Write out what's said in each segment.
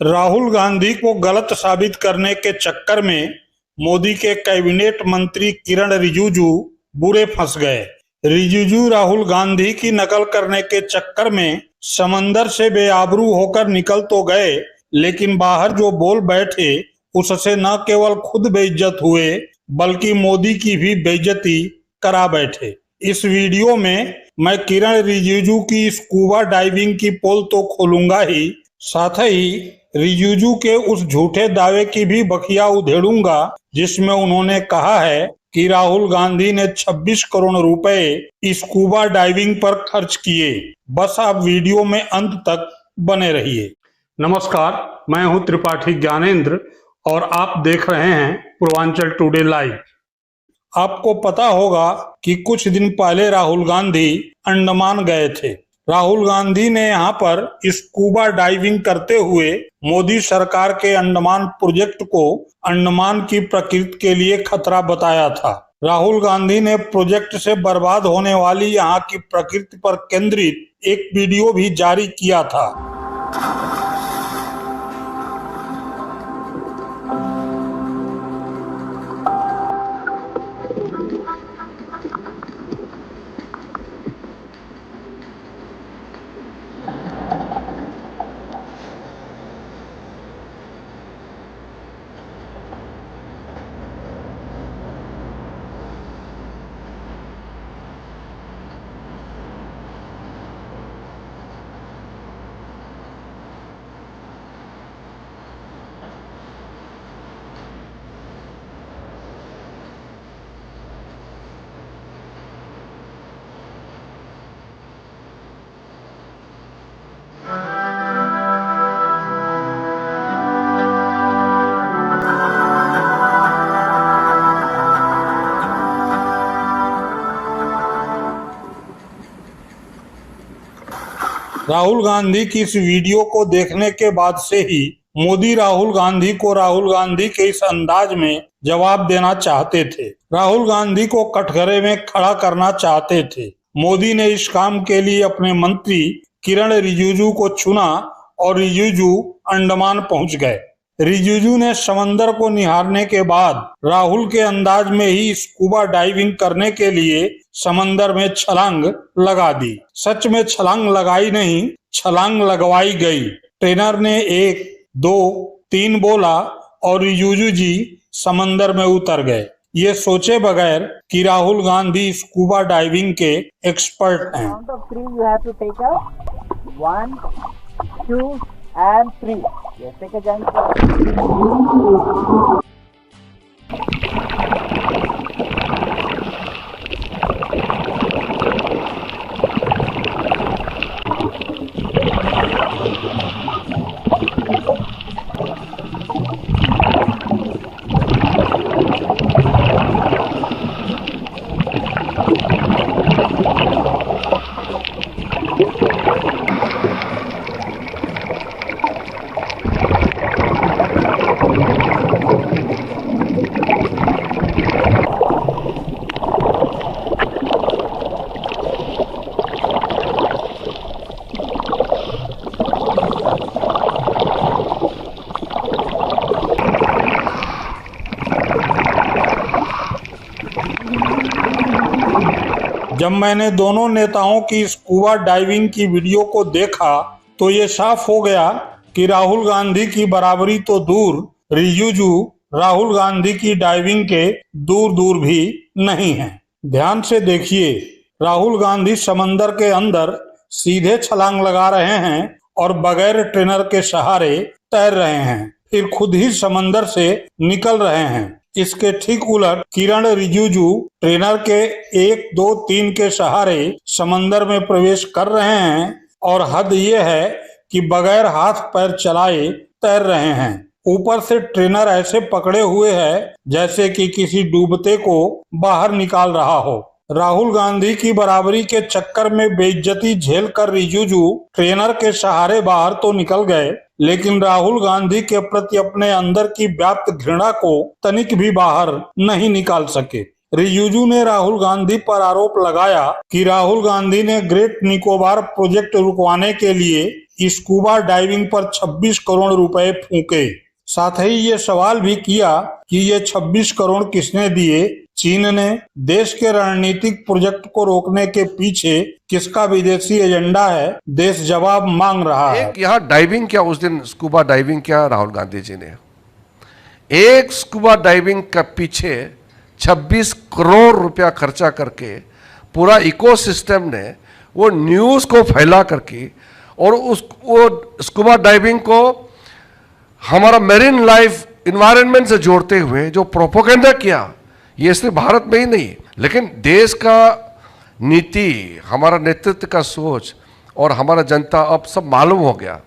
राहुल गांधी को गलत साबित करने के चक्कर में मोदी के कैबिनेट मंत्री किरण रिजिजू बुरे फंस गए। रिजिजू राहुल गांधी की नकल करने के चक्कर में समंदर से बेआबरू होकर निकल तो गए, लेकिन बाहर जो बोल बैठे उससे न केवल खुद बेइज्जत हुए बल्कि मोदी की भी बेइज्जती करा बैठे। इस वीडियो में मैं किरण रिजिजू की स्कूबा डाइविंग की पोल तो खोलूंगा ही, साथ ही रिजिजू के उस झूठे दावे की भी बखिया उधेड़ूंगा जिसमें उन्होंने कहा है कि राहुल गांधी ने 26 करोड़ रुपए स्कूबा डाइविंग पर खर्च किए। बस आप वीडियो में अंत तक बने रहिए। नमस्कार, मैं हूं त्रिपाठी ज्ञानेंद्र और आप देख रहे हैं पूर्वांचल टुडे लाइव। आपको पता होगा कि कुछ दिन पहले राहुल गांधी अंडमान गए थे। राहुल गांधी ने यहां पर स्कूबा डाइविंग करते हुए मोदी सरकार के अंडमान प्रोजेक्ट को अंडमान की प्रकृति के लिए खतरा बताया था। राहुल गांधी ने प्रोजेक्ट से बर्बाद होने वाली यहां की प्रकृति पर केंद्रित एक वीडियो भी जारी किया था। राहुल गांधी की इस वीडियो को देखने के बाद से ही मोदी राहुल गांधी के इस अंदाज में जवाब देना चाहते थे। राहुल गांधी को कटघरे में खड़ा करना चाहते थे। मोदी ने इस काम के लिए अपने मंत्री किरण रिजिजू को चुना और रिजिजू अंडमान पहुंच गए। रिजिजू ने समंदर को निहारने के बाद राहुल के अंदाज में ही स्कूबा डाइविंग करने के लिए समंदर में छलांग लगा दी। सच में छलांग लगाई नहीं, छलांग लगवाई गई। ट्रेनर ने 1, 2, 3 बोला और रिजिजू जी समंदर में उतर गए, ये सोचे बगैर कि राहुल गांधी स्कूबा डाइविंग के एक्सपर्ट हैं। 1, 2 and 3. Yes, take a giant step. जब मैंने दोनों नेताओं की स्कूबा डाइविंग की वीडियो को देखा तो ये साफ हो गया कि राहुल गांधी की बराबरी तो दूर, रिजिजू राहुल गांधी की डाइविंग के दूर दूर भी नहीं है। ध्यान से देखिए, राहुल गांधी समंदर के अंदर सीधे छलांग लगा रहे हैं और बगैर ट्रेनर के सहारे तैर रहे हैं, फिर खुद ही समंदर से निकल रहे हैं। इसके ठीक उलट किरण रिजिजू ट्रेनर के 1, 2, 3 के सहारे समंदर में प्रवेश कर रहे हैं और हद ये है कि बगैर हाथ पैर चलाए तैर रहे हैं। ऊपर से ट्रेनर ऐसे पकड़े हुए है जैसे कि किसी डूबते को बाहर निकाल रहा हो। राहुल गांधी की बराबरी के चक्कर में बेइज्जती झेल कर रिजिजू ट्रेनर के सहारे बाहर तो निकल गए, लेकिन राहुल गांधी के प्रति अपने अंदर की व्याप्त घृणा को तनिक भी बाहर नहीं निकाल सके। रिजिजू ने राहुल गांधी पर आरोप लगाया कि राहुल गांधी ने ग्रेट निकोबार प्रोजेक्ट रुकवाने के लिए स्कूबा डाइविंग पर 26 करोड़ रुपए फूके। साथ ही ये सवाल भी किया कि ये 26 करोड़ किसने दिए, चीन ने? देश के रणनीतिक प्रोजेक्ट को रोकने के पीछे किसका विदेशी एजेंडा है? देश जवाब मांग रहा है। एक यहाँ डाइविंग क्या, उस दिन स्कूबा डाइविंग क्या राहुल गांधी जी ने, एक स्कूबा डाइविंग के पीछे 26 करोड़ रुपया खर्चा करके पूरा इकोसिस्टम ने वो न्यूज़ को फैला करके और वो स्कूबा डाइविंग को हमारा मेरीन लाइफ इन्वायरमेंट से जोड़ते हुए जो प्रोपोगेंडा किया, ये सिर्फ भारत में ही नहीं लेकिन देश का नीति, हमारा नेतृत्व का सोच और हमारा जनता अब सब मालूम हो गया।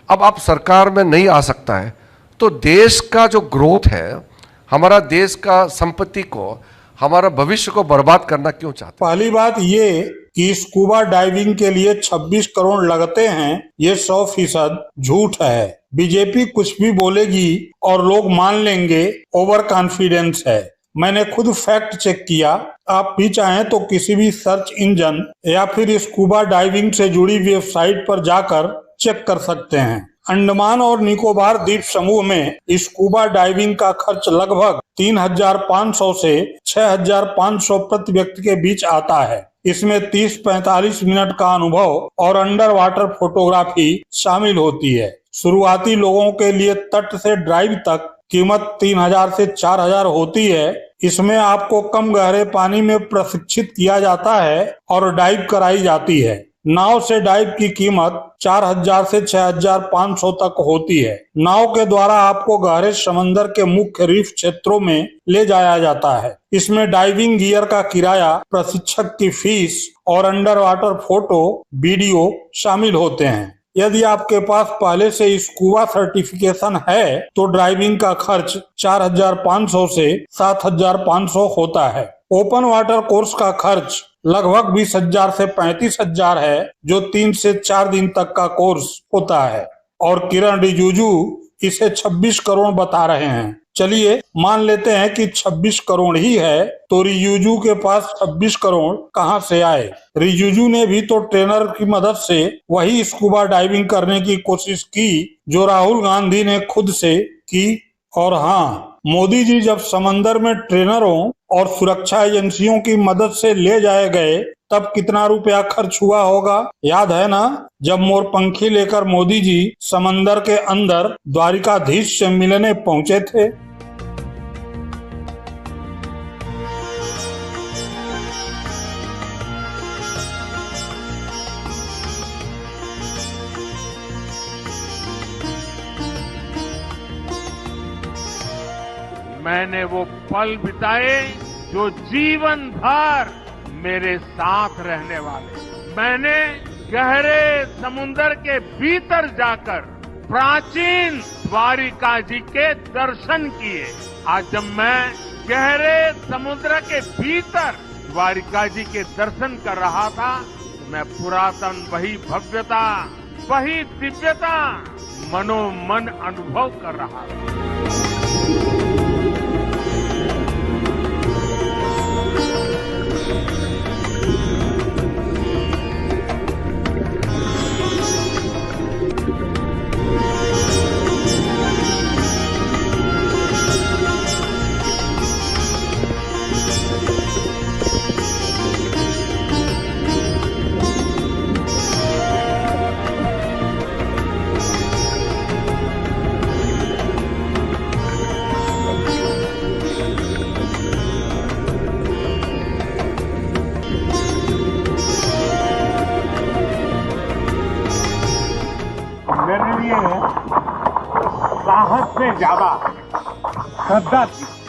अब आप सरकार में नहीं आ सकता है तो देश का जो ग्रोथ है, हमारा देश का संपत्ति को, हमारा भविष्य को बर्बाद करना क्यों चाहते? पहली बात ये कि स्कूबा डाइविंग के लिए 26 करोड़ लगते हैं, ये 100% झूठ है। बीजेपी कुछ भी बोलेगी और लोग मान लेंगे, ओवर कॉन्फिडेंस है। मैंने खुद फैक्ट चेक किया, आप भी चाहें तो किसी भी सर्च इंजन या फिर स्कूबा डाइविंग से जुड़ी वेबसाइट पर जाकर चेक कर सकते हैं। अंडमान और निकोबार द्वीप समूह में स्कूबा डाइविंग का खर्च लगभग 3,500 से 6,500 प्रति व्यक्ति के बीच आता है। इसमें 30-45 मिनट का अनुभव और अंडर वाटर फोटोग्राफी शामिल होती है। शुरुआती लोगों के लिए तट से ड्राइव तक कीमत 3,000 से 4,000 होती है। इसमें आपको कम गहरे पानी में प्रशिक्षित किया जाता है और डाइव कराई जाती है। नाव से डाइव की कीमत 4,000 से 6,500 तक होती है। नाव के द्वारा आपको गहरे समंदर के मुख्य रीफ क्षेत्रों में ले जाया जाता है। इसमें डाइविंग गियर का किराया, प्रशिक्षक की फीस और अंडर वाटर फोटो वीडियो शामिल होते हैं। यदि आपके पास पहले से स्कूबा सर्टिफिकेशन है तो ड्राइविंग का खर्च 4,500 से 7,500 होता है। ओपन वाटर कोर्स का खर्च लगभग 20,000 से 35,000 है, जो 3 से 4 दिन तक का कोर्स होता है। और किरण रिजिजू इसे 26 करोड़ बता रहे हैं। चलिए मान लेते हैं कि 26 करोड़ ही है, तो रिजिजू के पास 26 करोड़ कहां से आए? रिजिजू ने भी तो ट्रेनर की मदद से वही स्कूबा डाइविंग करने की कोशिश की जो राहुल गांधी ने खुद से की। और हाँ, मोदी जी जब समंदर में ट्रेनरों और सुरक्षा एजेंसियों की मदद से ले जाए गए तब कितना रुपया खर्च हुआ होगा, याद है ना? जब मोरपंखी लेकर मोदी जी समंदर के अंदर द्वारिकाधीश से मिलने पहुंचे थे। मैंने वो पल बिताए जो जीवन भर मेरे साथ रहने वाले। मैंने गहरे समुंदर के भीतर जाकर प्राचीन द्वारिका जी के दर्शन किए। आज जब मैं गहरे समुद्र के भीतर द्वारिका जी के दर्शन कर रहा था, मैं पुरातन वही भव्यता, वही दिव्यता मनोमन अनुभव कर रहा था। मेरे लिए साहस से ज्यादा श्रद्धा थी।